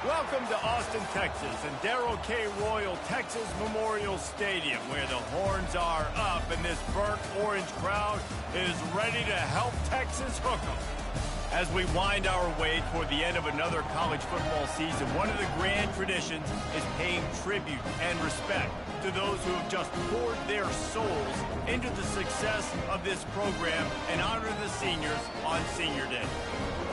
Welcome to Austin, Texas, and Darrell K. Royal Texas Memorial Stadium, where the horns are up and this burnt orange crowd is ready to help Texas hook 'em. As we wind our way toward the end of another college football season, one of the grand traditions is paying tribute and respect to those who have just poured their souls into the success of this program and honor the seniors on Senior Day.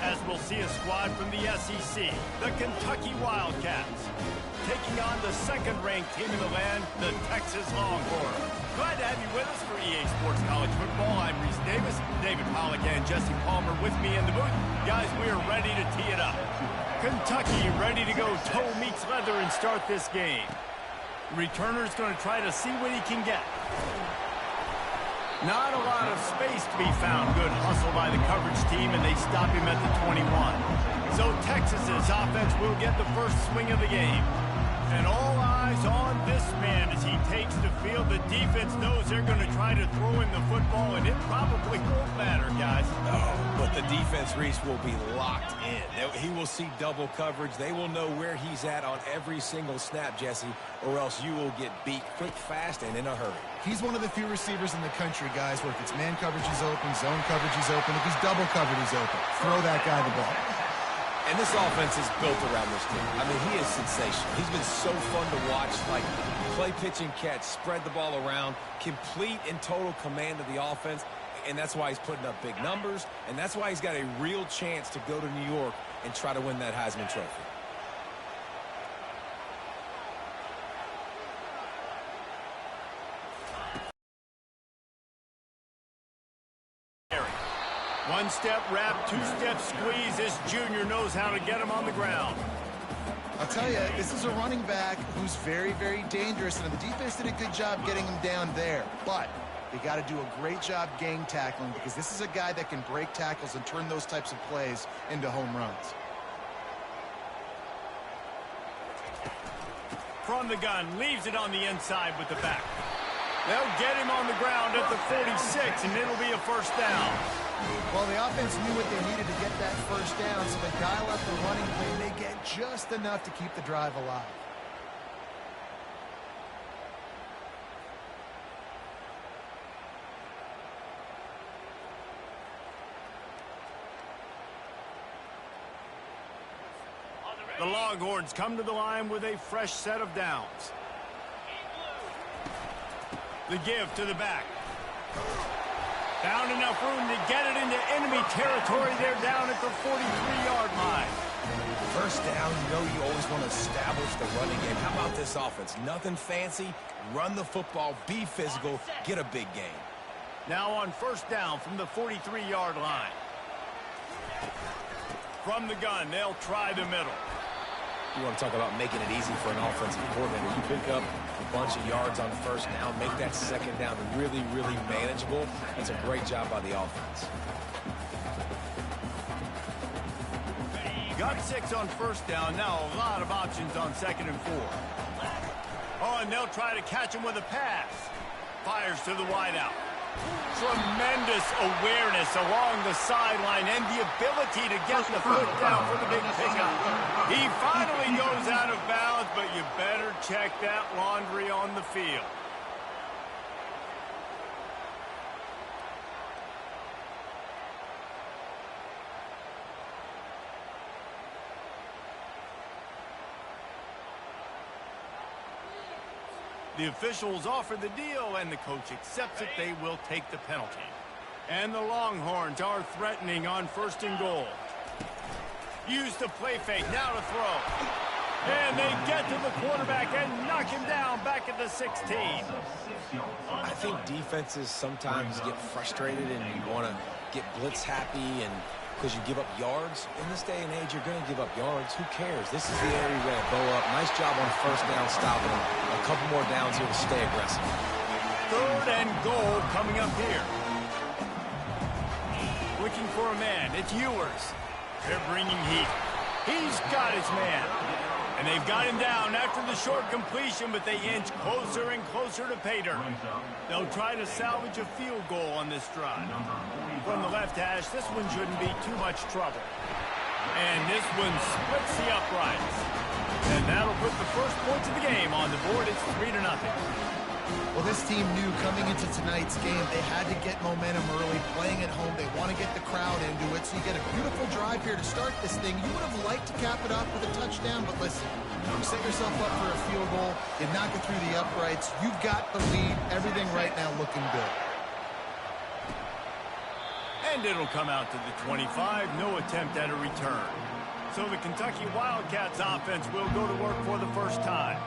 As we'll see a squad from the SEC, the Kentucky Wildcats, taking on the second-ranked team in the land, the Texas Longhorns. Glad to have you with us for EA Sports College Football. I'm Reese Davis, David Pollack, and Jesse Palmer with me in the booth. Guys, we are ready to tee it up. Kentucky ready to go toe meets leather and start this game. Returner's going to try to see what he can get. Not a lot of space to be found. Good hustle by the coverage team, and they stop him at the 21. So Texas's offense will get the first swing of the game. And all eyes on this man as he takes the field. The defense knows they're going to try to throw him the football, and it probably won't matter, guys. Oh, but the defense, Reese, will be locked in. He will see double coverage. They will know where he's at on every single snap, Jesse, or else you will get beat quick, fast, and in a hurry. He's one of the few receivers in the country, guys, where if it's man coverage, he's open, zone coverage, he's open. If he's double covered, he's open. Throw that guy the ball. And this offense is built around this team. I mean, he is sensational. He's been so fun to watch, like play, pitch, and catch, spread the ball around, complete and total command of the offense, and that's why he's putting up big numbers, and that's why he's got a real chance to go to New York and try to win that Heisman Trophy. One-step wrap, two-step squeeze. This junior knows how to get him on the ground. I'll tell you, this is a running back who's very, very dangerous, and the defense did a good job getting him down there. But they got to do a great job gang tackling, because this is a guy that can break tackles and turn those types of plays into home runs. From the gun, leaves it on the inside with the back. They'll get him on the ground at the 46, and it'll be a first down. Well, the offense knew what they needed to get that first down, so they dial up the running play, and they get just enough to keep the drive alive. The Longhorns come to the line with a fresh set of downs. The give to the back. Found enough room to get it into enemy territory. They're down at the 43-yard line. First down, you know you always want to establish the running game. How about this offense? Nothing fancy. Run the football, be physical, get a big gain. Now on first down from the 43-yard line. From the gun, they'll try the middle. You want to talk about making it easy for an offensive coordinator. You pick up a bunch of yards on first down, make that second down really, really manageable. That's a great job by the offense. Got 6 on first down. Now a lot of options on 2nd and 4. Oh, and they'll try to catch him with a pass. Fires to the wideout. Tremendous awareness along the sideline and the ability to get the foot down for the big pickup. He finally goes out of bounds, but you better check that laundry on the field. The officials offer the deal, and the coach accepts it. They will take the penalty. And the Longhorns are threatening on 1st and goal. Use the play fake, now to throw. And they get to the quarterback and knock him down back at the 16. I think defenses sometimes get frustrated and you want to get blitz happy and because you give up yards. In this day and age, you're going to give up yards. Who cares? This is the area you're going to bow up. Nice job on 1st down stopping him. A couple more downs here to stay aggressive. 3rd and goal coming up here. Looking for a man. It's Ewers. They're bringing heat. He's got his man. And they've got him down after the short completion, but they inch closer and closer to pay dirt. They'll try to salvage a field goal on this drive. From the left hash, this one shouldn't be too much trouble. And this one splits the uprights. And that'll put the first points of the game on the board. It's 3-0. Well, this team knew coming into tonight's game they had to get momentum early, playing at home. They want to get the crowd into it, so you get a beautiful drive here to start this thing. You would have liked to cap it off with a touchdown, but listen, you set yourself up for a field goal, you knock it through the uprights, you've got the lead, everything right now looking good. And it'll come out to the 25, no attempt at a return. So the Kentucky Wildcats offense will go to work for the first time.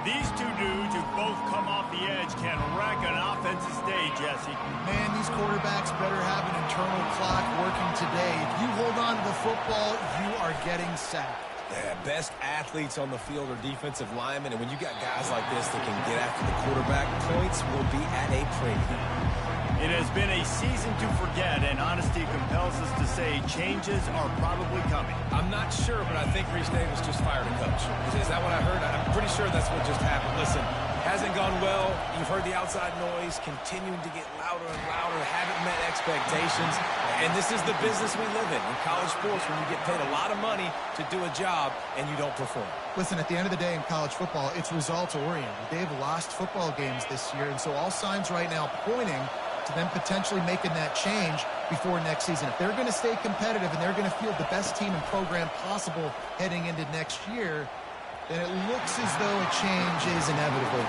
These two dudes who both come off the edge can wreck an offensive day, Jesse. Man, these quarterbacks better have an internal clock working today. If you hold on to the football, you are getting sacked. Yeah, best athletes on the field are defensive linemen, and when you got guys like this that can get after the quarterback, points will be at a premium. It has been a season to forget, and honesty compels us to say changes are probably coming. I'm not sure, but I think Reese Davis just fired a coach. Is that what I heard? I'm pretty sure that's what just happened. Listen, hasn't gone well. You've heard the outside noise continuing to get louder and louder, haven't met expectations, and this is the business we live in college sports, when you get paid a lot of money to do a job and you don't perform. Listen, at the end of the day in college football, it's results-oriented. They've lost football games this year, and so all signs right now pointing to them potentially making that change before next season. If they're going to stay competitive and they're going to field the best team and program possible heading into next year, then it looks as though a change is inevitable.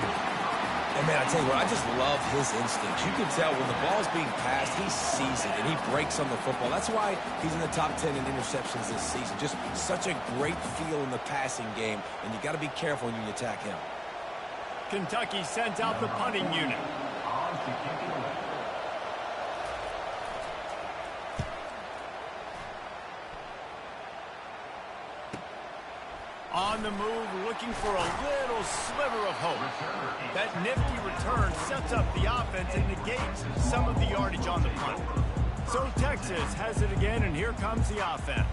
And man, I tell you what, I just love his instincts. You can tell when the ball's being passed, he sees it and he breaks on the football. That's why he's in the top 10 in interceptions this season. Just such a great feel in the passing game, and you got to be careful when you attack him. Kentucky sends out the punting unit. On the move, looking for a little sliver of hope. That nifty return sets up the offense and negates some of the yardage on the punt. So Texas has it again, and here comes the offense.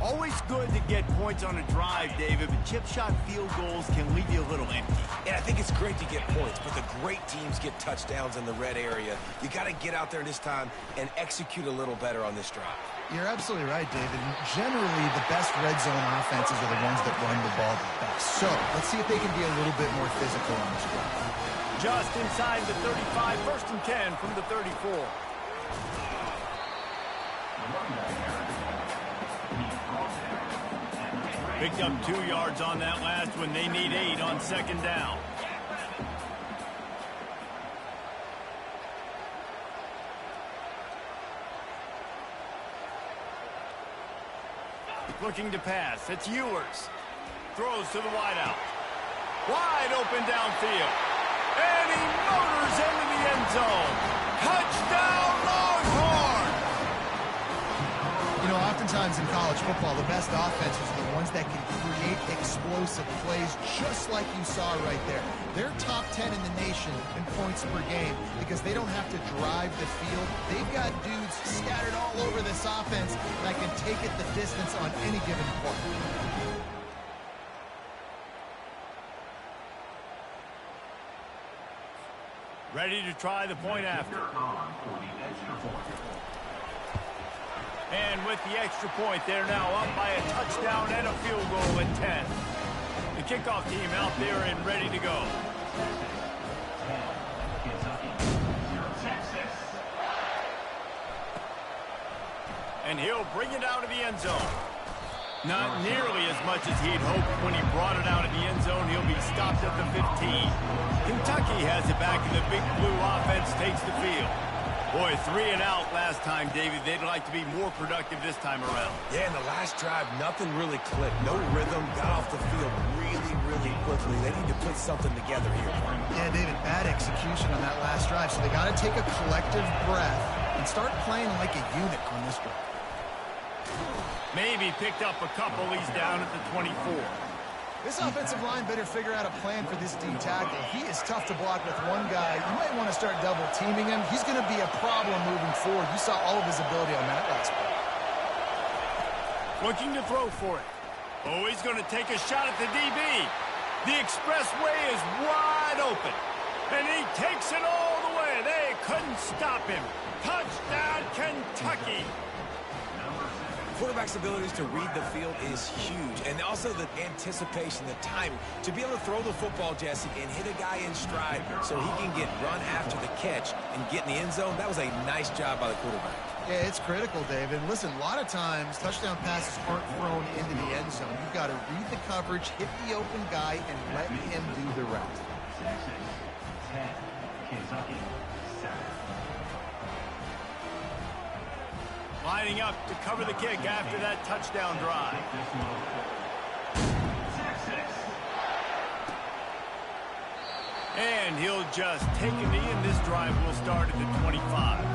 Always good to get points on a drive, David, but chip shot field goals can leave you a little empty. Yeah, I think it's great to get points, but the great teams get touchdowns in the red area. You got to get out there this time and execute a little better on this drive. You're absolutely right, David. Generally, the best red zone offenses are the ones that run the ball the best. So let's see if they can be a little bit more physical on this drive. Just inside the 35, 1st and 10 from the 34. Picked up 2 yards on that last one. They need 8 on 2nd down. Looking to pass. It's Ewers. Throws to the wideout. Wide open downfield. And he motors into the end zone. Touchdown, Longhorn! You know, Oftentimes in college football, the best offenses are the ones that can create explosive plays, just like you saw right there. They're top 10 in the nation in points per game because they don't have to drive the field. They've got dudes scattered all over this offense that can take it the distance on any given play. Ready to try the point after. And with the extra point, they're now up by a touchdown and a field goal at 10. The kickoff team out there and ready to go. And he'll bring it out of the end zone. Not nearly as much as he'd hoped when he brought it out of the end zone. He'll be stopped at the 15. Kentucky has it back, and the Big Blue offense takes the field. Boy, 3 and out last time, David. They'd like to be more productive this time around. Yeah, in the last drive, nothing really clicked. No rhythm, got off the field really, really quickly. They need to put something together here. Yeah, David, bad execution on that last drive, so they got to take a collective breath and start playing like a unit on this drive. Maybe picked up a couple. He's down at the 24. This offensive line better figure out a plan for this D tackle. He is tough to block with one guy. You might want to start double teaming him. He's going to be a problem moving forward. You saw all of his ability on that last play. Looking to throw for it. Oh, he's going to take a shot at the DB. The expressway is wide open. And he takes it all the way. They couldn't stop him. Touchdown, Kentucky. Quarterback's abilities to read the field is huge, and also the anticipation, the timing. To be able to throw the football, Jesse, and hit a guy in stride so he can get run after the catch and get in the end zone, that was a nice job by the quarterback. Yeah, it's critical, David. Listen, a lot of times, touchdown passes aren't thrown into the end zone. You've got to read the coverage, hit the open guy, and let him do the rest. Kentucky, 7. Lining up to cover the kick after that touchdown drive. And he'll just take a knee, and this drive will start at the 25.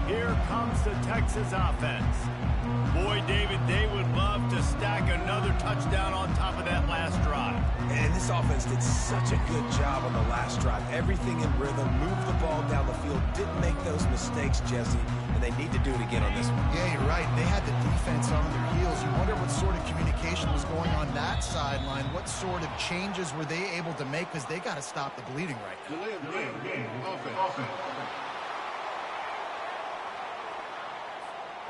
Here comes the Texas offense. Boy, David, they would love to stack another touchdown on top of that last drive. And this offense did such a good job on the last drive. Everything in rhythm, moved the ball down the field, didn't make those mistakes, Jesse, and they need to do it again on this one. Yeah, you're right. They had the defense on their heels. You wonder what sort of communication was going on that sideline. What sort of changes were they able to make, because they got to stop the bleeding right now. Offense.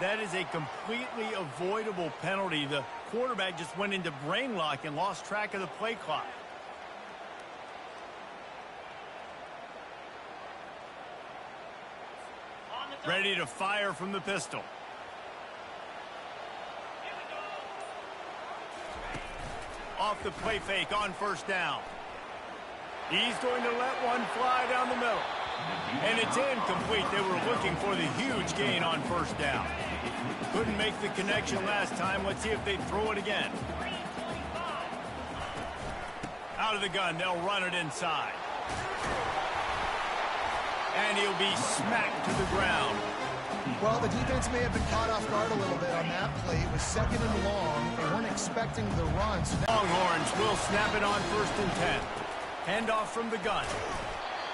That is a completely avoidable penalty. The quarterback just went into brain lock and lost track of the play clock. Ready to fire from the pistol. Off the play fake on first down. He's going to let one fly down the middle. And it's incomplete. They were looking for the huge gain on first down. Couldn't make the connection last time. Let's see if they throw it again. Out of the gun, they'll run it inside. And he'll be smacked to the ground. Well, the defense may have been caught off guard a little bit on that play. It was 2nd and long. They weren't expecting the run. So Longhorns will snap it on 1st and 10. Handoff from the gun.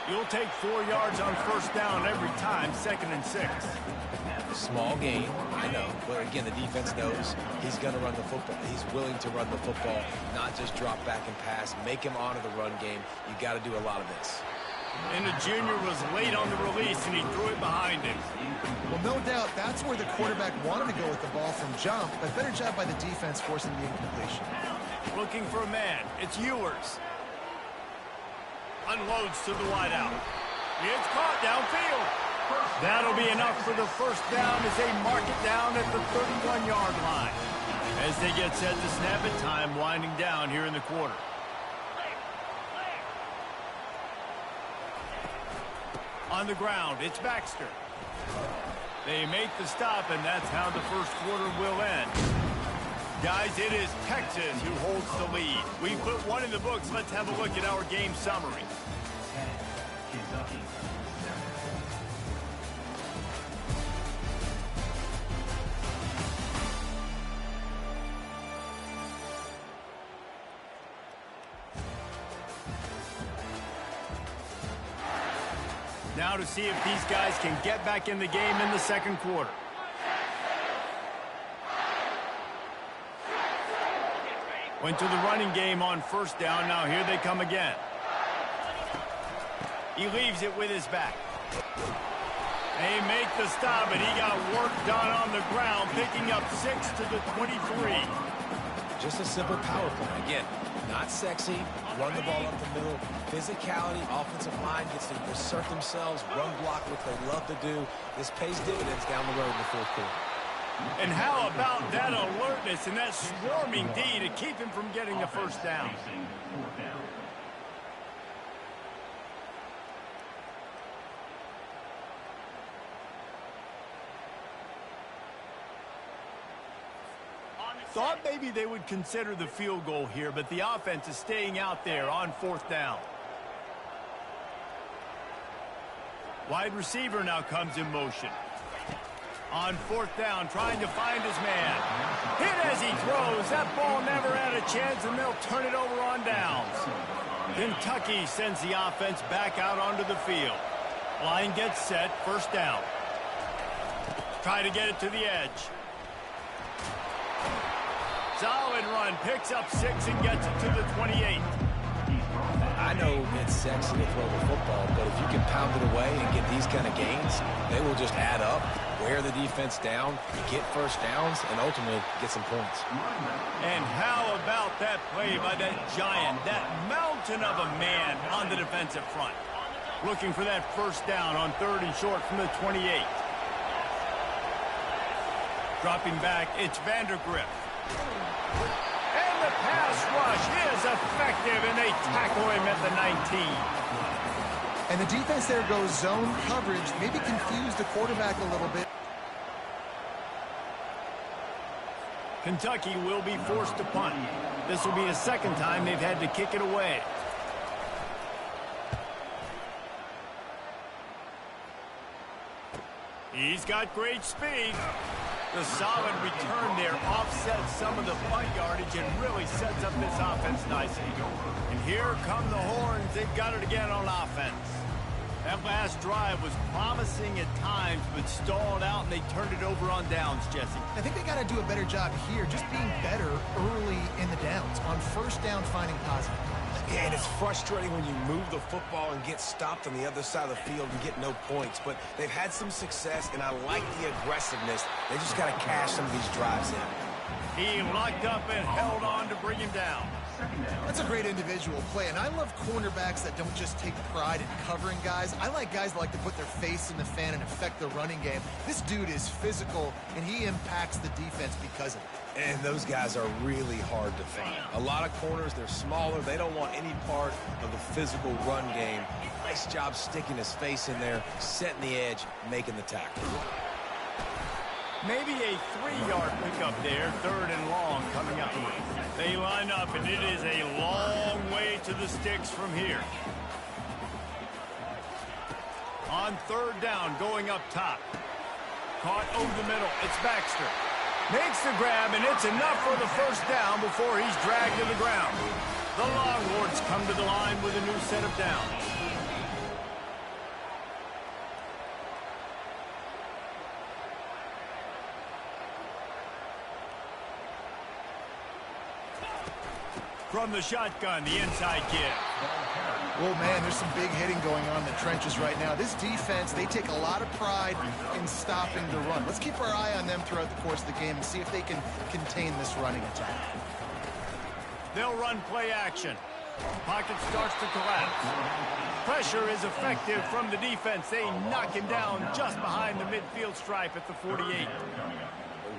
You'll take 4 yards on first down every time, 2nd and 6. Small gain, I know, but again, the defense knows he's going to run the football. He's willing to run the football, not just drop back and pass, make him honor the run game. You got to do a lot of this. And the junior was late on the release, and he threw it behind him. Well, no doubt that's where the quarterback wanted to go with the ball from jump, but better job by the defense forcing the incompletion. Looking for a man. It's Ewers. Unloads to the wideout. It's caught downfield. That'll be enough for the first down as they mark it down at the 31-yard line. As they get set to snap it, time winding down here in the quarter. On the ground, it's Baxter. They make the stop, and that's how the first quarter will end. Guys, it is Texas who holds the lead. We put one in the books. Let's have a look at our game summary. Kentucky, 7. Now to see if these guys can get back in the game in the second quarter. Went to the running game on first down. Now here they come again. He leaves it with his back. They make the stop, and he got work done on the ground, picking up 6 to the 23. Just a simple power play. Again, not sexy. Run the ball up the middle. Physicality, offensive line gets to assert themselves, run block, what they love to do. This pays dividends down the road in the fourth quarter. And how about that alertness and that swarming D to keep him from getting the first down? Thought maybe they would consider the field goal here, but the offense is staying out there on fourth down. Wide receiver now comes in motion. On fourth down, trying to find his man. Hit as he throws. That ball never had a chance, and they'll turn it over on downs. Kentucky sends the offense back out onto the field. Line gets set, first down. Try to get it to the edge. Solid run, picks up 6 and gets it to the 28. I know it's sexy to throw the football, but if you can pound it away and get these kind of gains, they will just add up, wear the defense down, get first downs, and ultimately get some points. And how about that play by that giant, that mountain of a man on the defensive front? Looking for that first down on 3rd and short from the 28. Dropping back, it's Vandergriff. And the pass rush is effective, and they tackle him at the 19. And the defense there goes zone coverage, maybe confused the quarterback a little bit. Kentucky will be forced to punt. This will be the second time they've had to kick it away. He's got great speed. The solid return there offsets some of the punt yardage and really sets up this offense nicely. And here come the Horns. They've got it again on offense. That last drive was promising at times, but stalled out, and they turned it over on downs, Jesse. I think they got to do a better job here, just being better early in the downs. On first down, finding positive. Yeah, and it's frustrating when you move the football and get stopped on the other side of the field and get no points. But they've had some success, and I like the aggressiveness. They just got to cash some of these drives in. He locked up and held on to bring him down. That's a great individual play, and I love cornerbacks that don't just take pride in covering guys. I like guys that like to put their face in the fan and affect the running game. This dude is physical, and he impacts the defense because of it. And those guys are really hard to find. A lot of corners, they're smaller. They don't want any part of the physical run game. Nice job sticking his face in there, setting the edge, making the tackle. Maybe a 3-yard pickup there, 3rd and long coming up. They line up, and it is a long way to the sticks from here. On 3rd down, going up top. Caught over the middle. It's Baxter. Makes the grab, and it's enough for the first down before he's dragged to the ground. The Longhorns come to the line with a new set of downs. From the shotgun, the inside give. Oh, man, there's some big hitting going on in the trenches right now. This defense, they take a lot of pride in stopping the run. Let's keep our eye on them throughout the course of the game and see if they can contain this running attack. They'll run play action. Pocket starts to collapse. Pressure is effective from the defense. They knock him down just behind the midfield stripe at the 48.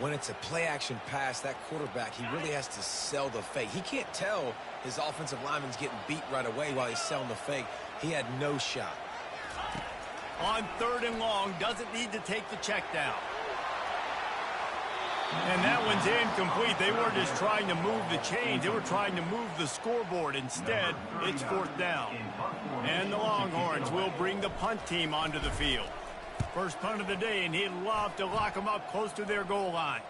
When it's a play-action pass, that quarterback, he really has to sell the fake. He can't tell his offensive lineman's getting beat right away while he's selling the fake. He had no shot. On 3rd and long, doesn't need to take the check down. And that one's incomplete. They weren't just trying to move the chains. They were trying to move the scoreboard. Instead, it's 4th down. And the Longhorns will bring the punt team onto the field. First punt of the day, and he'd love to lock them up close to their goal line.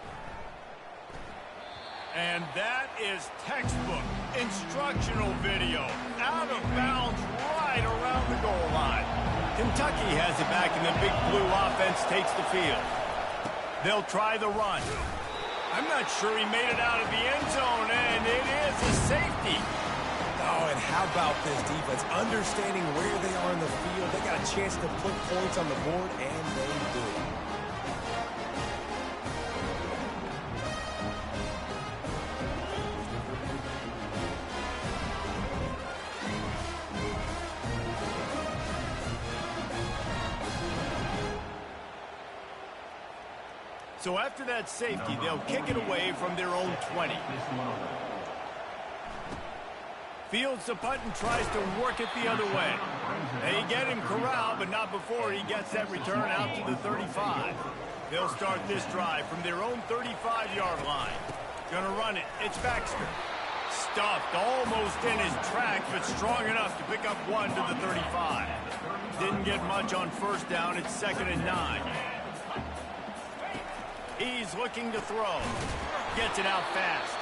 And that is textbook instructional video. Out of bounds right around the goal line. Kentucky has it back, and the big blue offense takes the field. They'll try the run. I'm not sure he made it out of the end zone, and it is a safety. Oh, and how about this defense? Understanding where they are in the field. They got a chance to put points on the board, and they do. So after that safety, they'll kick it away from their own 20. Fields the punt and tries to work it the other way. They get him corralled, but not before he gets that return out to the 35. They'll start this drive from their own 35-yard line. Gonna run it. It's Baxter. Stuffed almost in his tracks, but strong enough to pick up one to the 35. Didn't get much on first down. It's 2nd and 9. He's looking to throw. Gets it out fast.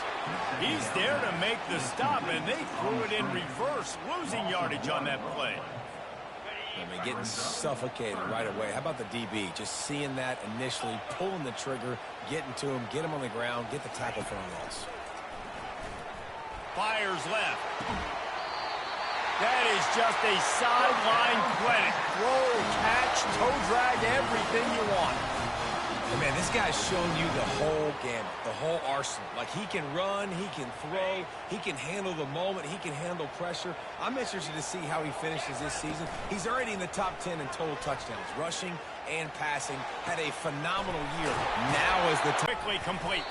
He's there to make the stop, and they threw it in reverse, losing yardage on that play. I mean, getting suffocated right away. How about the DB? Just seeing that initially, pulling the trigger, getting to him, get him on the ground, get the tackle for a loss. Fires left. That is just a sideline clinic. Throw, catch, toe drag, everything you want. And man, this guy's shown you the whole gamut, the whole arsenal. Like, he can run, he can throw, he can handle the moment, he can handle pressure. I'm interested to see how he finishes this season. He's already in the top 10 in total touchdowns, rushing and passing. Had a phenomenal year. Now is the time. Quickly complete.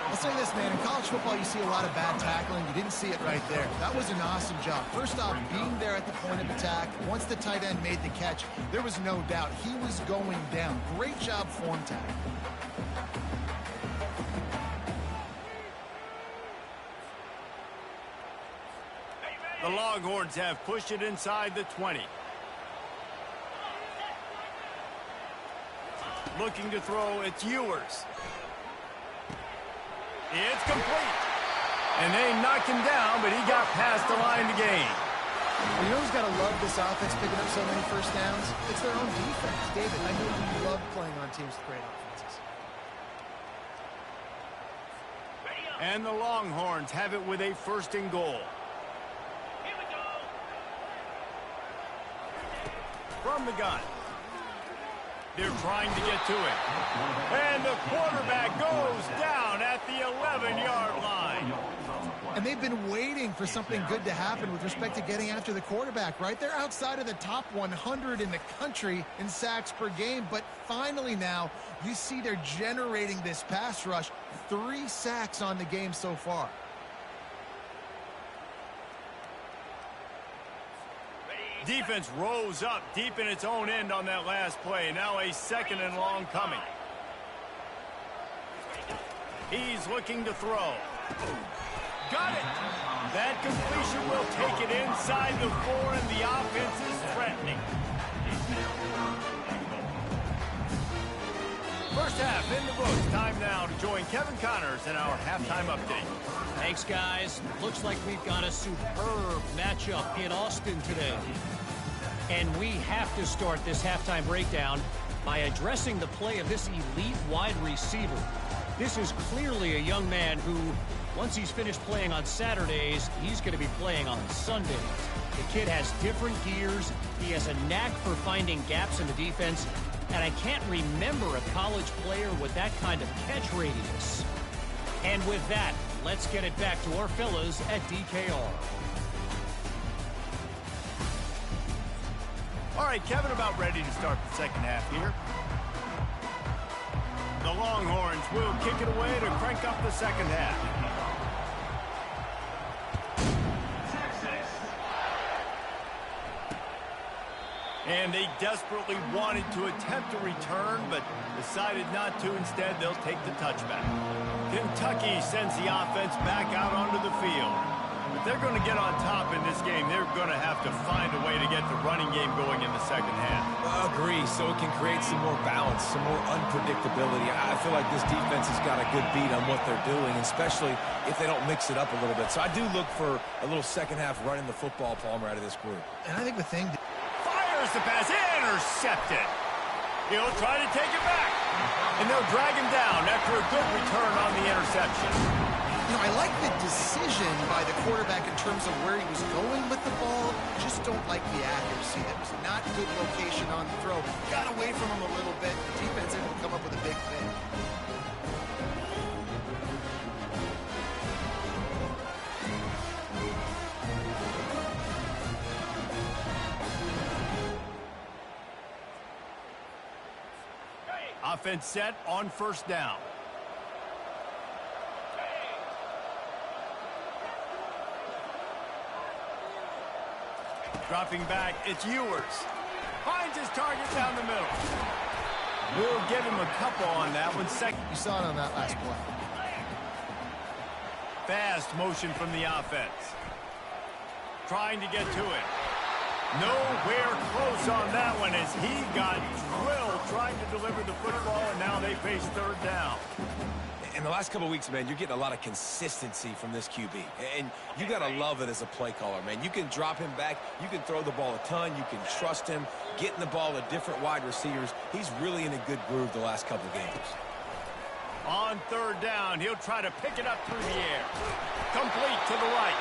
I'll say this, man. In college football, you see a lot of bad tackling. You didn't see it right there. That was an awesome job. First off, being there at the point of attack. Once the tight end made the catch, there was no doubt he was going down. Great job form tackling. The Longhorns have pushed it inside the 20. Looking to throw, it's Ewers. It's complete. And they knocked him down, but he got past the line to gain. Well, you know who's got to love this offense picking up so many first downs? It's their own defense. David, I know you love playing on teams with great offenses. And the Longhorns have it with a 1st and goal. From the gun. They're trying to get to it. And the quarterback goes down at the 11-yard line. And they've been waiting for something good to happen with respect to getting after the quarterback, right? They're outside of the top 100 in the country in sacks per game, but finally now you see they're generating this pass rush. 3 sacks on the game so far. Defense rose up deep in its own end on that last play. Now a 2nd and long coming. He's looking to throw. Got it. That completion will take it inside the 4, and the offense is threatening. First half in the books. Time now to join Kevin Connors in our halftime update. Thanks, guys. Looks like we've got a superb matchup in Austin today. And we have to start this halftime breakdown by addressing the play of this elite wide receiver. This is clearly a young man who, once he's finished playing on Saturdays, he's going to be playing on Sundays. The kid has different gears. He has a knack for finding gaps in the defense. And I can't remember a college player with that kind of catch radius. And with that, let's get it back to our fellas at DKR. All right, Kevin, about ready to start the second half here. The Longhorns will kick it away to crank up the second half. And they desperately wanted to attempt a return, but decided not to. Instead, they'll take the touchback. Kentucky sends the offense back out onto the field. If they're going to get on top in this game, they're going to have to find a way to get the running game going in the second half. Agree, so it can create some more balance, some more unpredictability. I feel like this defense has got a good beat on what they're doing, especially if they don't mix it up a little bit. So I do look for a little second half running the football, Palmer, out of this group. And I think the thing... Fires Here's the pass. Intercepted. He'll try to take it back. And they'll drag him down after a good return on the interception. You know, I like the decision by the quarterback in terms of where he was going with the ball. Just don't like the accuracy. That was not good location on the throw. Got away from him a little bit. The defense able to come up with a big pick. Offense set on first down. Dropping back, it's Ewers. Finds his target down the middle. We'll give him a couple on that one. Second. You saw it on that last play. Fast motion from the offense. Trying to get to it. Nowhere close on that one as he got drilled trying to deliver the football, and now they face third down. In the last couple of weeks, man, you're getting a lot of consistency from this QB. And you got to love it as a play caller, man. You can drop him back. You can throw the ball a ton. You can trust him. Getting the ball to different wide receivers. He's really in a good groove the last couple of games. On third down, he'll try to pick it up through the air. Complete to the right.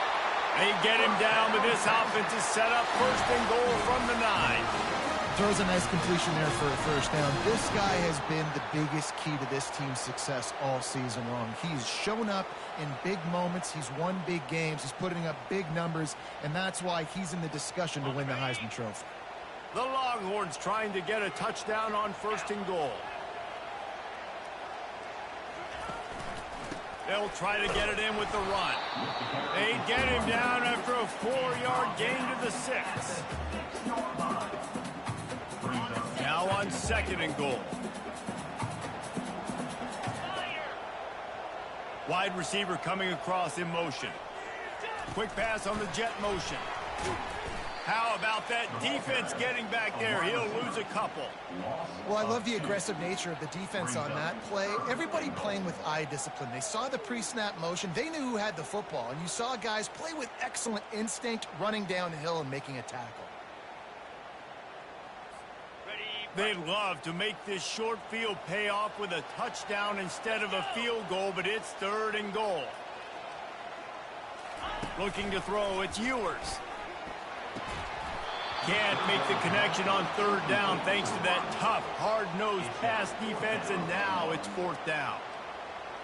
They get him down, but this offense is set up first and goal from the 9. Throws a nice completion there for a first down. This guy has been the biggest key to this team's success all season long. He's shown up in big moments. He's won big games. He's putting up big numbers, and that's why he's in the discussion to win the Heisman Trophy. The Longhorns trying to get a touchdown on first and goal. They'll try to get it in with the run. They get him down after a 4-yard gain to the 6. Now on second and goal. Wide receiver coming across in motion. Quick pass on the jet motion. How about that defense getting back there? He'll lose a couple. Well, I love the aggressive nature of the defense on that play. Everybody playing with eye discipline. They saw the pre-snap motion. They knew who had the football. And you saw guys play with excellent instinct, running downhill and making a tackle. They'd love to make this short field pay off with a touchdown instead of a field goal, but it's third and goal. Looking to throw, it's Ewers. Can't make the connection on third down thanks to that tough, hard-nosed pass defense, and now it's fourth down.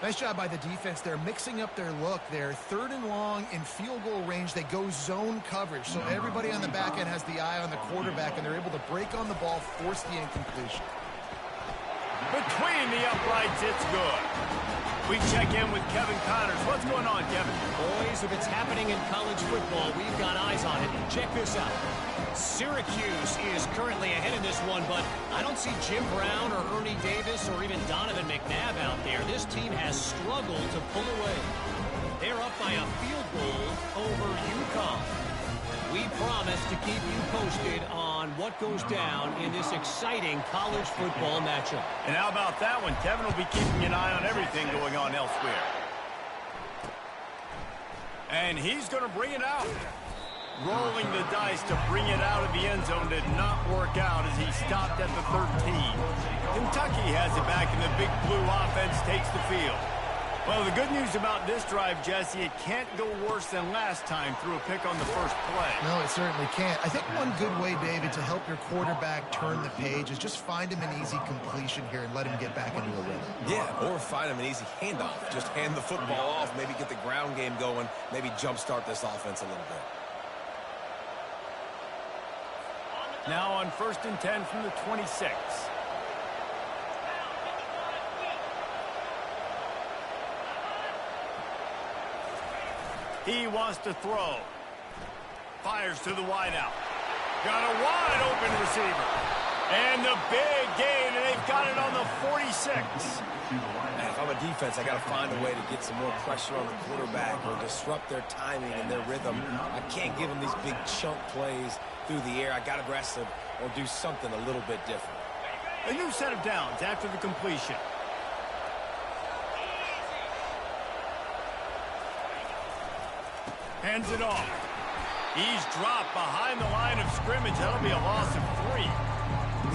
Nice job by the defense there, mixing up their look there. Third and long in field goal range, they go zone coverage. So everybody on the back end has the eye on the quarterback, and they're able to break on the ball, force the incompletion. Between the uprights, it's good. We check in with Kevin Connors. What's going on, Kevin? Boys, if it's happening in college football, we've got eyes on it. Check this out. Syracuse is currently ahead in this one, but I don't see Jim Brown or Ernie Davis or even Donovan McNabb out there. This team has struggled to pull away. They're up by a field goal over UConn. We promise to keep you posted on what goes down in this exciting college football matchup. And how about that one? Kevin will be keeping an eye on everything going on elsewhere. And he's going to bring it out. Rolling the dice to bring it out of the end zone did not work out as he stopped at the 13. Kentucky has it back, and the big blue offense takes the field. Well, the good news about this drive, Jesse, it can't go worse than last time through a pick on the first play. No, it certainly can't. I think one good way, David, to help your quarterback turn the page is just find him an easy completion here and let him get back into a rhythm. Yeah, or find him an easy handoff. Just hand the football off, maybe get the ground game going, maybe jumpstart this offense a little bit. Now on first and 10 from the 26. He wants to throw. Fires to the wideout. Got a wide open receiver. And the big gain, and they've got it on the 46. Man, if I'm a defense, I got to find a way to get some more pressure on the quarterback or disrupt their timing and their rhythm. I can't give them these big chunk plays through the air. I got aggressive or do something a little bit different. A new set of downs after the completion. Hands it off. He's dropped behind the line of scrimmage. That'll be a loss of 3.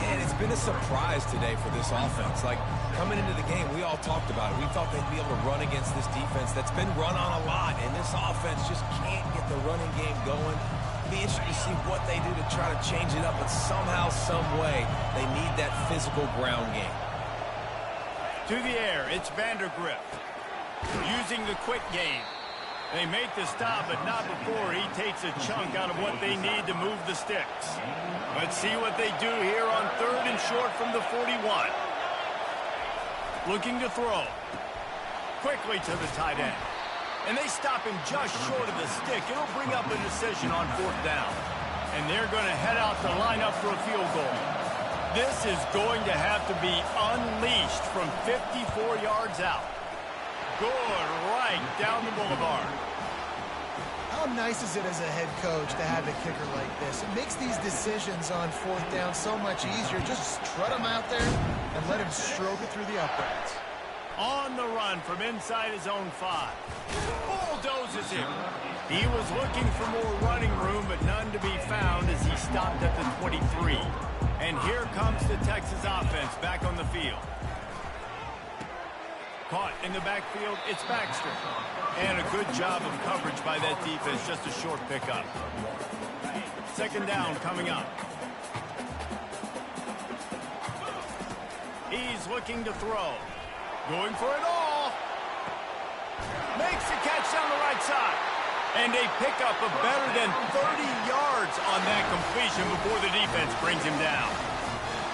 And it's been a surprise today for this offense. Like, coming into the game, we all talked about it. We thought they'd be able to run against this defense that's been run on a lot, and this offense just can't get the running game going. It'll be interesting to see what they do to try to change it up, but somehow, some way, they need that physical ground game. To the air, it's Vandergrift using the quick game. They make the stop, but not before he takes a chunk out of what they need to move the sticks. Let's see what they do here on 3rd and short from the 41. Looking to throw. Quickly to the tight end. And they stop him just short of the stick. It'll bring up a decision on 4th down. And they're going to head out to line up for a field goal. This is going to have to be unleashed from 54 yards out. Good, right down the boulevard. How nice is it as a head coach to have a kicker like this? It makes these decisions on 4th down so much easier. Just strut him out there and let him stroke it through the uprights. On the run from inside his own 5. Bulldozes him. He was looking for more running room, but none to be found as he stopped at the 23. And here comes the Texas offense back on the field. Caught in the backfield, it's Baxter. And a good job of coverage by that defense, just a short pickup. 2nd down coming up. He's looking to throw. Going for it all. Makes the catch down the right side. And a pickup of better than 30 yards on that completion before the defense brings him down.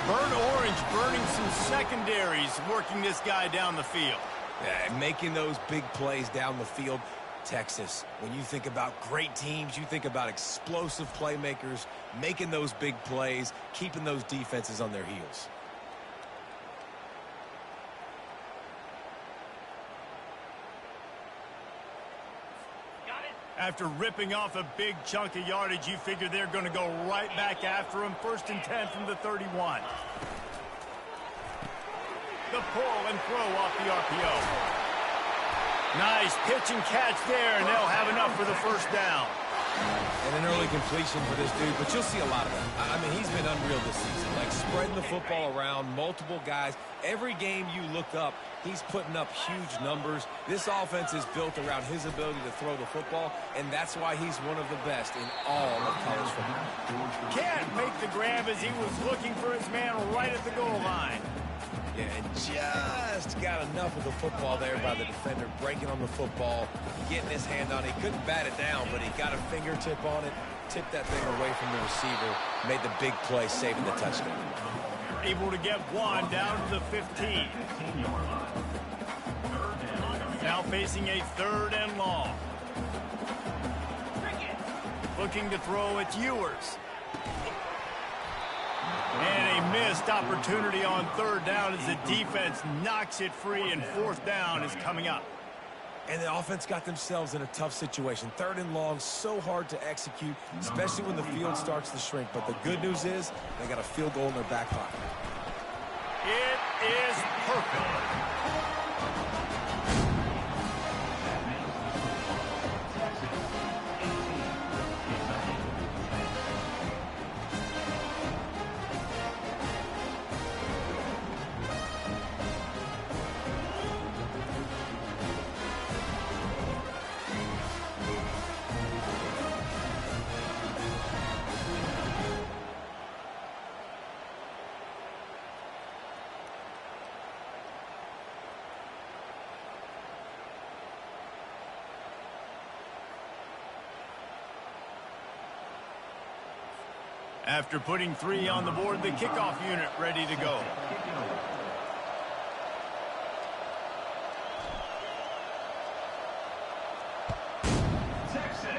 Burnt orange burning some secondaries, working this guy down the field. Yeah, making those big plays down the field. Texas, when you think about great teams, you think about explosive playmakers, making those big plays, keeping those defenses on their heels. After ripping off a big chunk of yardage, you figure they're going to go right back after him. 1st and 10 from the 31. The pull and throw off the RPO. Nice pitch and catch there, and they'll have enough for the 1st down. And an early completion for this dude, but you'll see a lot of that. I mean, he's been unreal this season. Like, spreading the football around, multiple guys. Every game you look up, he's putting up huge numbers. This offense is built around his ability to throw the football, and that's why he's one of the best in all of college football. Can't make the grab as he was looking for his man right at the goal line. Yeah, and just got enough of the football there by the defender, breaking on the football, getting his hand on it. He couldn't bat it down, but he got a fingertip on it, tipped that thing away from the receiver, made the big play, saving the touchdown. Able to get one down to the 15. Now facing a 3rd and long. Looking to throw, it's Ewers. And a missed opportunity on 3rd down as the defense knocks it free, and 4th down is coming up. And the offense got themselves in a tough situation. 3rd and long, so hard to execute, especially when the field starts to shrink. But the good news is they got a field goal in their back pocket. It is perfect. After putting 3 on the board, the kickoff unit ready to go. Texas.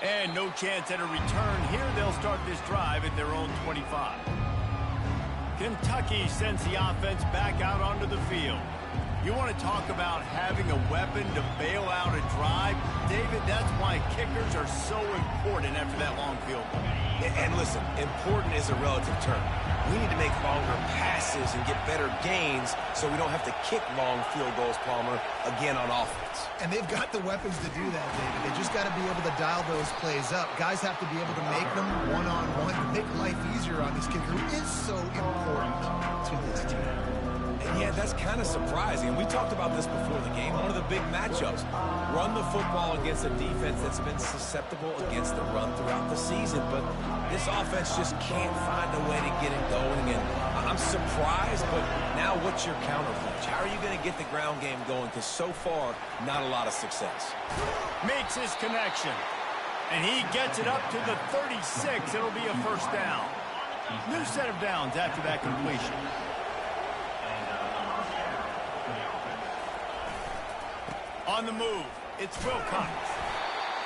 And no chance at a return here. They'll start this drive at their own 25. Kentucky sends the offense back out onto the field. You want to talk about having a weapon to bail out a drive? David, that's why kickers are so important after that long field goal. And listen, important is a relative term. We need to make longer passes and get better gains so we don't have to kick long field goals, Palmer, again on offense. And they've got the weapons to do that, David. They just got to be able to dial those plays up. Guys have to be able to make them one-on-one to make life easier on this kicker who is so important to this team. And yeah, that's kind of surprising. And we talked about this before the game. One of the big matchups. Run the football against a defense that's been susceptible against the run throughout the season. But this offense just can't find a way to get it going. And I'm surprised, but now what's your counterpunch? How are you going to get the ground game going? Because so far, not a lot of success. Makes his connection. And he gets it up to the 36. It'll be a first down. New set of downs after that completion. On the move, it's Wilcox.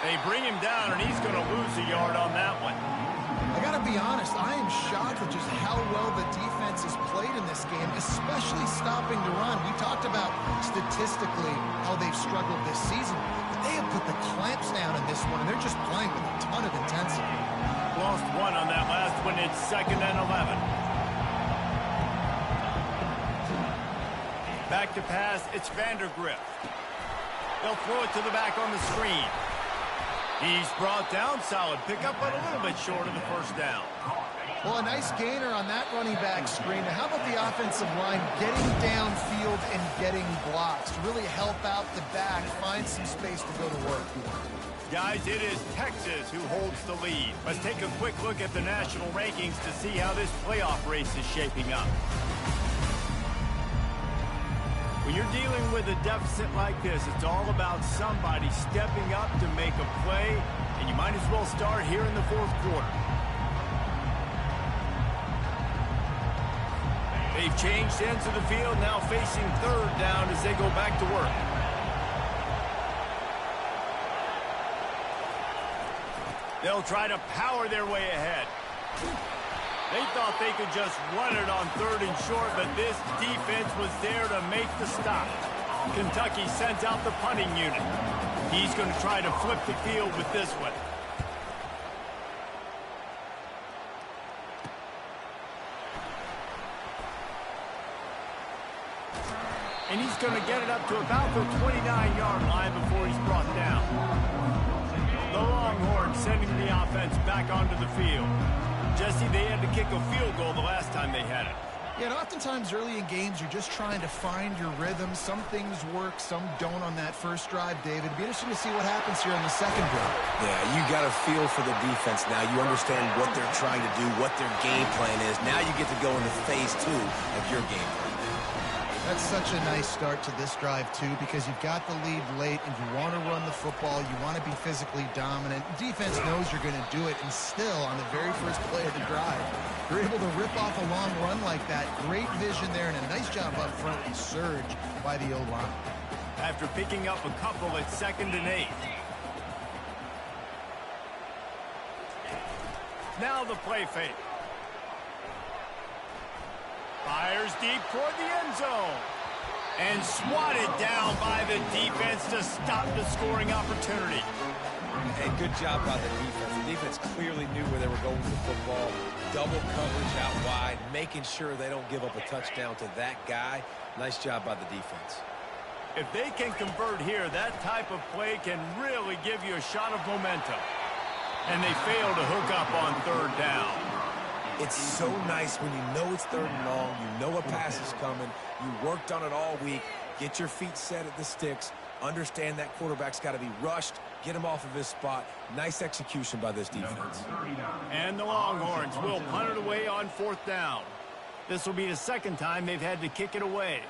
They bring him down, and he's going to lose a yard on that one. I got to be honest, I am shocked at just how well the defense has played in this game, especially stopping the run. We talked about statistically how they've struggled this season, but they have put the clamps down in this one, and they're just playing with a ton of intensity. Lost one on that last one. It's 2nd and 11. Back to pass, it's Vandergrift. They'll throw it to the back on the screen. He's brought down, solid pickup, but a little bit short of the first down. Well, a nice gainer on that running back screen. Now, how about the offensive line getting downfield and getting blocks to really help out the back, find some space to go to work? Guys, it is Texas who holds the lead. Let's take a quick look at the national rankings to see how this playoff race is shaping up. When you're dealing with a deficit like this, it's all about somebody stepping up to make a play, and you might as well start here in the fourth quarter. They've changed ends of the field, now facing third down as they go back to work. They'll try to power their way ahead. They thought they could just run it on 3rd and short, but this defense was there to make the stop. Kentucky sends out the punting unit. He's going to try to flip the field with this one. And he's going to get it up to about the 29-yard line before he's brought down. The Longhorns sending the offense back onto the field. Jesse, they had to kick a field goal the last time they had it. Yeah, and oftentimes early in games, you're just trying to find your rhythm. Some things work, some don't on that first drive, David. It'd be interesting to see what happens here on the second drive. Yeah, you got a feel for the defense now. You understand what they're trying to do, what their game plan is. Now you get to go into phase 2 of your game plan. That's such a nice start to this drive, too, because you've got the lead late and you want to run the football. You want to be physically dominant. Defense knows you're going to do it, and still, on the very first play of the drive, you're able to rip off a long run like that. Great vision there, and a nice job up front and surge by the O-line. After picking up a couple, it's 2nd and 8. Now the play fake. Fires deep toward the end zone. And swatted down by the defense to stop the scoring opportunity. Hey, good job by the defense. The defense clearly knew where they were going with the football. Double coverage out wide, making sure they don't give up a touchdown to that guy. Nice job by the defense. If they can convert here, that type of play can really give you a shot of momentum. And they fail to hook up on 3rd down. It's so nice when you know it's 3rd and long, you know a pass is coming, you worked on it all week, get your feet set at the sticks, understand that quarterback's got to be rushed, get him off of his spot. Nice execution by this defense. And the Longhorns will punt it away on 4th down. This will be the 2nd time they've had to kick it away.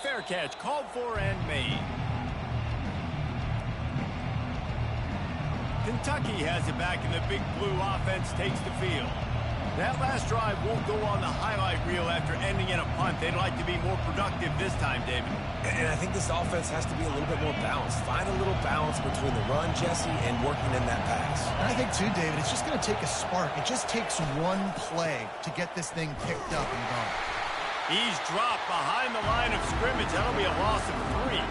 Fair catch called for and made. Kentucky has it back, and the Big Blue offense takes the field. That last drive won't go on the highlight reel after ending in a punt. They'd like to be more productive this time, David. And I think this offense has to be a little bit more balanced. Find a little balance between the run, Jesse, and working in that pass. And I think, too, David, it's just going to take a spark. It just takes one play to get this thing picked up and going. He's dropped behind the line of scrimmage. That'll be a loss of 3.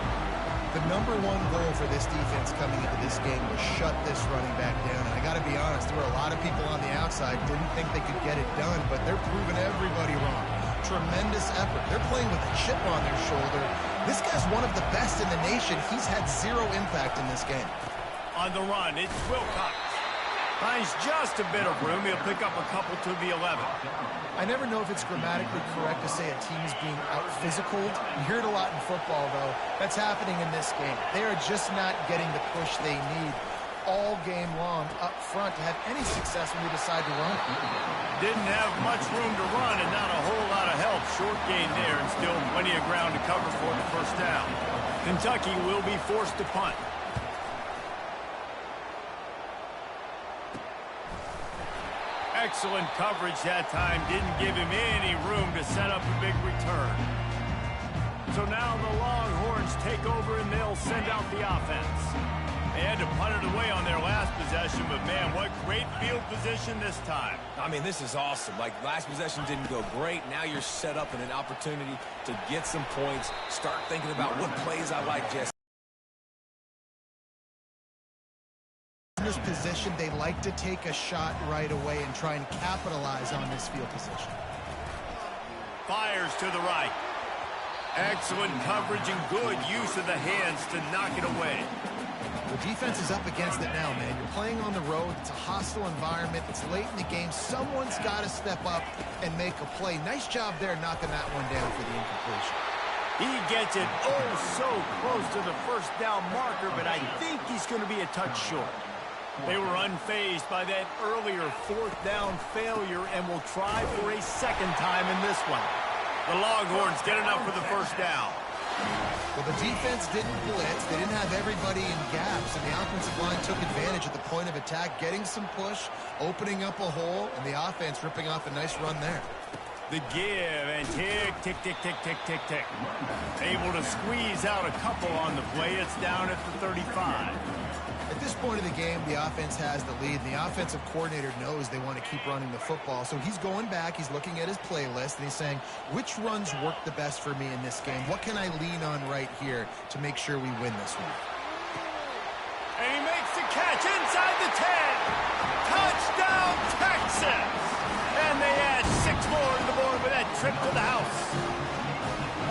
The number one goal for this defense coming into this game was shut this running back down. And I got to be honest, there were a lot of people on the outside didn't think they could get it done, but they're proving everybody wrong. Tremendous effort. They're playing with a chip on their shoulder. This guy's one of the best in the nation. He's had 0 impact in this game. On the run, it's Wilcox. Finds just a bit of room. He'll pick up a couple to the 11. I never know if it's grammatically correct to say a team's being out-physicaled. You hear it a lot in football, though. That's happening in this game. They are just not getting the push they need all game long up front to have any success when they decide to run. Didn't have much room to run and not a whole lot of help. Short gain there and still plenty of ground to cover for the first down. Kentucky will be forced to punt. Excellent coverage that time. Didn't give him any room to set up a big return. So now the Longhorns take over and they'll send out the offense. They had to punt it away on their last possession, but man, what great field position this time. I mean, this is awesome. Like, last possession didn't go great. Now you're set up in an opportunity to get some points. Start thinking about what plays I like, Jesse. In this position, they like to take a shot right away and try and capitalize on this field position. Fires to the right. Excellent coverage and good use of the hands to knock it away. The defense is up against it now, man. You're playing on the road. It's a hostile environment. It's late in the game. Someone's got to step up and make a play. Nice job there knocking that one down for the incompletion. He gets it oh so close to the first down marker, but I think he's going to be a touch short. They were unfazed by that earlier 4th down failure and will try for a second time in this one. The Longhorns get enough for the first down. Well, the defense didn't blitz. They didn't have everybody in gaps, and the offensive line took advantage at the point of attack, getting some push, opening up a hole, and the offense ripping off a nice run there. The give and tick, tick, tick, tick, tick, tick, tick. Able to squeeze out a couple on the play. It's down at the 35. At this point of the game, the offense has the lead, and the offensive coordinator knows they want to keep running the football. So he's going back, he's looking at his playlist, and he's saying, which runs work the best for me in this game? What can I lean on right here to make sure we win this one? And he makes the catch inside the 10. Touchdown, Texas! And they add 6 more to the board with that trip to the house.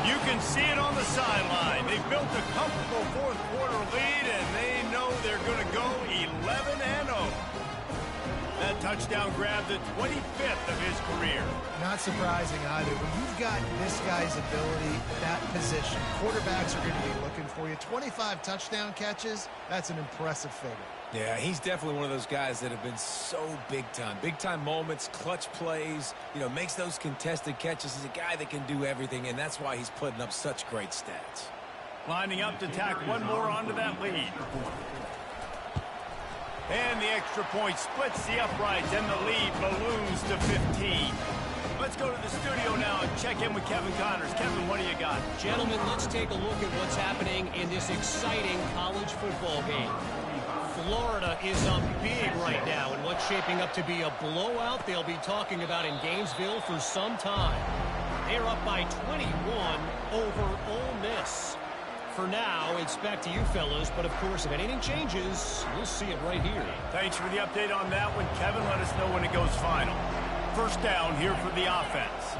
You can see it on the sideline. They built a comfortable 4th quarter lead, and they know they're going to go 11-0. That touchdown grabbed the 25th of his career. Not surprising either. When you've got this guy's ability, that position, quarterbacks are going to be looking for you. 25 touchdown catches, that's an impressive figure. Yeah, he's definitely one of those guys that have been so big time. Big time moments, clutch plays, makes those contested catches. He's a guy that can do everything, and that's why he's putting up such great stats. Lining up to tack one more onto that lead. And the extra point splits the uprights, and the lead balloons to 15. Let's go to the studio now and check in with Kevin Connors. Kevin, what do you got? Gentlemen, let's take a look at what's happening in this exciting college football game. Florida is up big right now in what's shaping up to be a blowout they'll be talking about in Gainesville for some time. They're up by 21 over Ole Miss. For now, it's back to you fellas, but of course, if anything changes, we'll see it right here. Thanks for the update on that one, Kevin. Let us know when it goes final. First down here for the offense.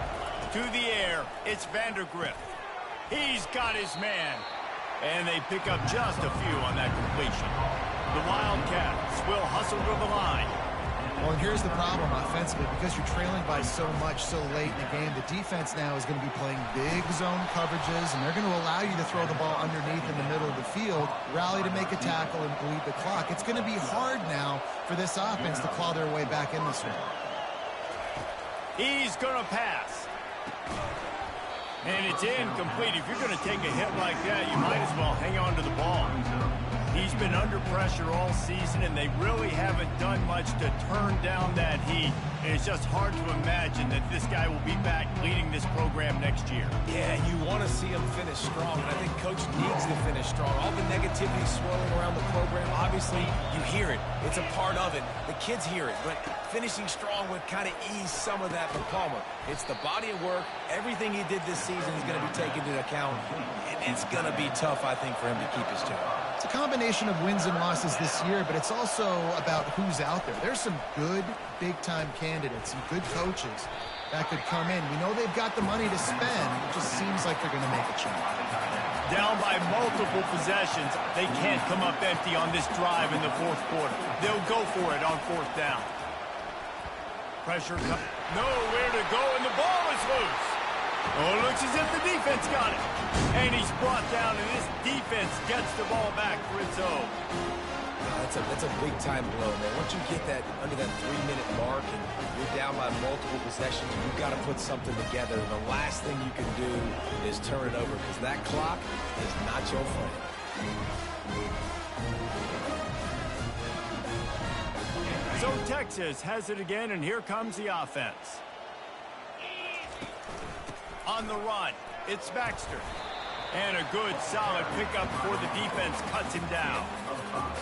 To the air, it's Vandergrift. He's got his man. And they pick up just a few on that completion. The Wildcats will hustle to the line. Well, and here's the problem offensively. Because you're trailing by so much so late in the game, the defense now is going to be playing big zone coverages, and they're going to allow you to throw the ball underneath in the middle of the field, rally to make a tackle, and bleed the clock. It's going to be hard now for this offense to claw their way back in this one. He's going to pass. And it's incomplete. If you're going to take a hit like that, you might as well hang on to the ball. He's been under pressure all season, and they really haven't done much to turn down that heat. And it's just hard to imagine that this guy will be back leading this program next year. Yeah, you want to see him finish strong, and I think Coach needs to finish strong. All the negativity swirling around the program, obviously, you hear it. It's a part of it. The kids hear it, but finishing strong would kind of ease some of that for Palmer. It's the body of work. Everything he did this season is going to be taken into account, and it's going to be tough, I think, for him to keep his job. It's a combination of wins and losses this year, but it's also about who's out there. There's some good big-time candidates, some good coaches that could come in. We know they've got the money to spend. It just seems like they're going to make a change. Down by multiple possessions, they can't come up empty on this drive in the fourth quarter. They'll go for it on fourth down. Pressure, nowhere to go, and the ball is loose. Oh, it looks as if the defense got it. And he's brought down, and this defense gets the ball back for its own. That's a big-time blow, man. Once you get that under that 3-minute mark and you're down by multiple possessions, you've got to put something together. And the last thing you can do is turn it over because that clock is not your friend. So Texas has it again, and here comes the offense. On the run, it's Baxter. And a good, solid pickup before the defense cuts him down.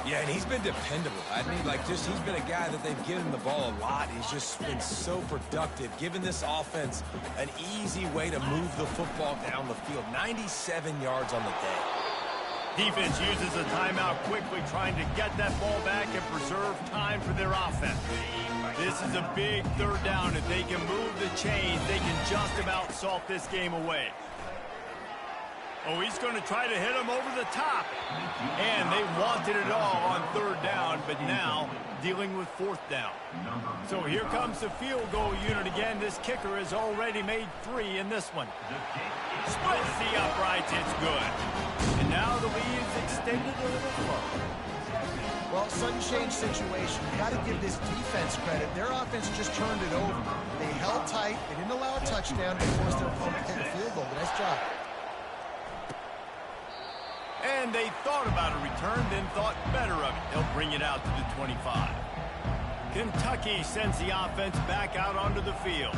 Yeah, and he's been dependable. I mean, he's been a guy that they've given the ball a lot. He's just been so productive, giving this offense an easy way to move the football down the field. 97 yards on the day. Defense uses a timeout quickly, trying to get that ball back and preserve time for their offense. This is a big third down. If they can move the chains, they can just about salt this game away. Oh, he's going to try to hit him over the top. And they wanted it all on third down, but now dealing with fourth down. So here comes the field goal unit again. This kicker has already made 3 in this one. Splits the uprights. It's good. And now the lead's extended a little further. Well, sudden change situation. You got to give this defense credit. Their offense just turned it over. They held tight. They didn't allow a touchdown. They forced their opponent to take a field goal. Nice job. And they thought about a return, then thought better of it. They'll bring it out to the 25. Kentucky sends the offense back out onto the field.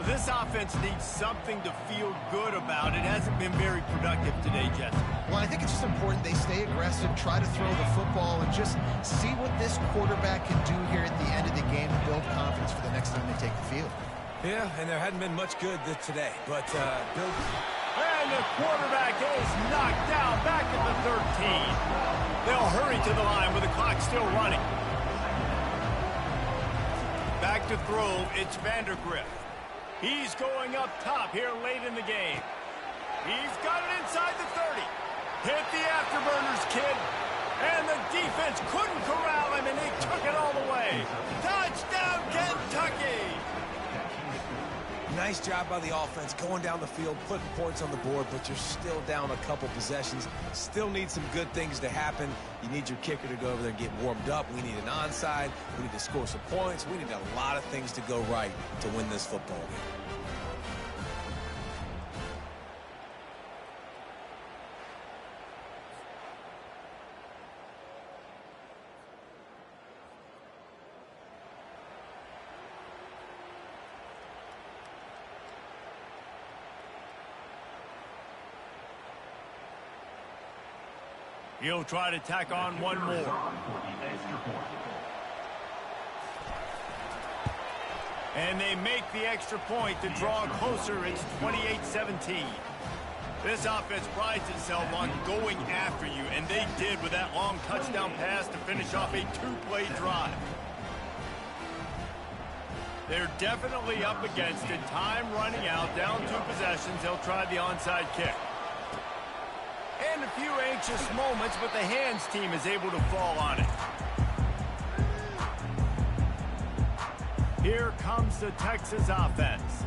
This offense needs something to feel good about. It hasn't been very productive today, Jesse. Well, I think it's just important they stay aggressive, try to throw the football, and just see what this quarterback can do here at the end of the game to build confidence for the next time they take the field. Yeah, and there hadn't been much good today, but Bill... And the quarterback is knocked down back at the 13. They'll hurry to the line with the clock still running. Back to throw, it's Vandergriff. He's going up top here late in the game. He's got it inside the 30. Hit the afterburners, kid. And the defense couldn't corral him, and they took it all the way. Touchdown, Kentucky! Nice job by the offense, going down the field, putting points on the board, but you're still down a couple possessions. Still need some good things to happen. You need your kicker to go over there and get warmed up. We need an onside. We need to score some points. We need a lot of things to go right to win this football game. He'll try to tack on one more. And they make the extra point to draw closer. It's 28-17. This offense prides itself on going after you, and they did with that long touchdown pass to finish off a 2-play drive. They're definitely up against it. Time running out, down 2 possessions. They'll try the onside kick. And a few anxious moments, but the hands team is able to fall on it. Here comes the Texas offense.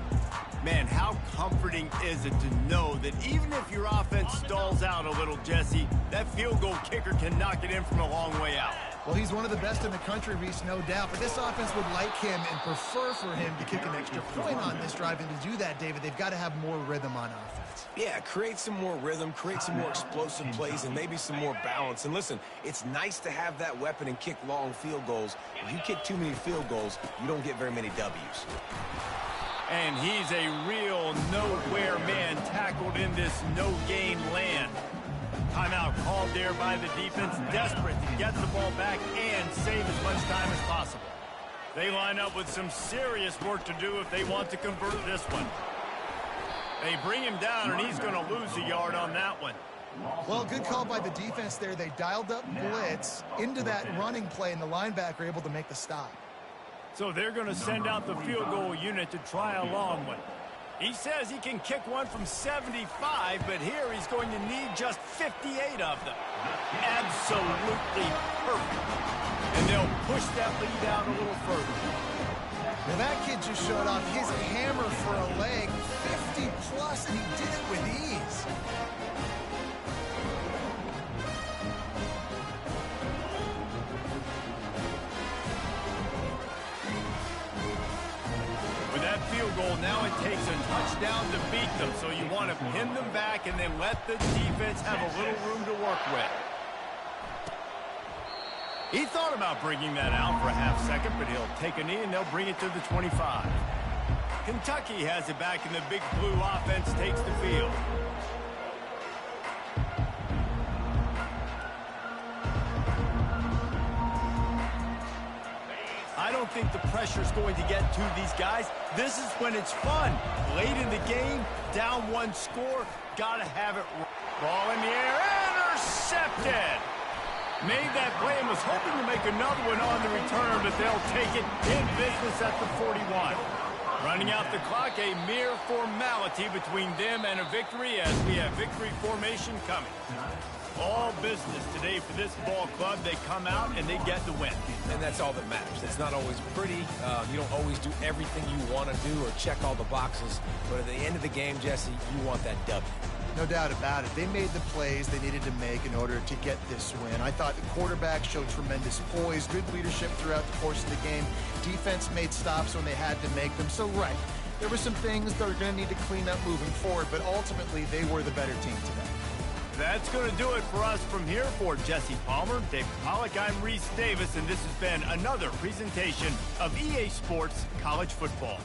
Man, how comforting is it to know that even if your offense stalls out a little, Jesse, that field goal kicker can knock it in from a long way out. Well, he's one of the best in the country, Reese, no doubt. But this offense would like him and prefer for him to kick an extra point on this drive. And to do that, David, they've got to have more rhythm on offense. Yeah, create some more rhythm, create some more explosive plays, and maybe some more balance. And listen, it's nice to have that weapon and kick long field goals. If you kick too many field goals, you don't get very many W's. And he's a real nowhere man tackled in this no-gain land. Timeout called there by the defense, desperate to get the ball back and save as much time as possible. They line up with some serious work to do if they want to convert this one. They bring him down, and he's going to lose a yard on that one. Well, good call by the defense there. They dialed up blitz into that running play, and the linebacker able to make the stop. So they're going to send out the field goal unit to try a long one. He says he can kick one from 75, but here he's going to need just 58 of them. Absolutely perfect. And they'll push that lead out a little further. Now that kid just showed off his hammer for a leg, 50 plus, and he did it with ease. With that field goal, now it takes a touchdown to beat them, so you want to pin them back and then let the defense have a little room to work with. He thought about bringing that out for a half second, but he'll take a knee and they'll bring it to the 25. Kentucky has it back, and the big blue offense takes the field. I don't think the pressure's going to get to these guys. This is when it's fun. Late in the game, down one score, gotta have it. Ball in the air, intercepted. Made that play and was hoping to make another one on the return, but they'll take it in business at the 41. Running out the clock, a mere formality between them and a victory as we have victory formation coming. All business today for this ball club. They come out and they get the win. And that's all that matters. It's not always pretty. You don't always do everything you want to do or check all the boxes. But at the end of the game, Jesse, you want that W. No doubt about it. They made the plays they needed to make in order to get this win. I thought the quarterback showed tremendous poise, good leadership throughout the course of the game. Defense made stops when they had to make them. So, right, there were some things that are going to need to clean up moving forward, but ultimately they were the better team today. That's going to do it for us from here. For Jesse Palmer, David Pollack, I'm Reese Davis, and this has been another presentation of EA Sports College Football.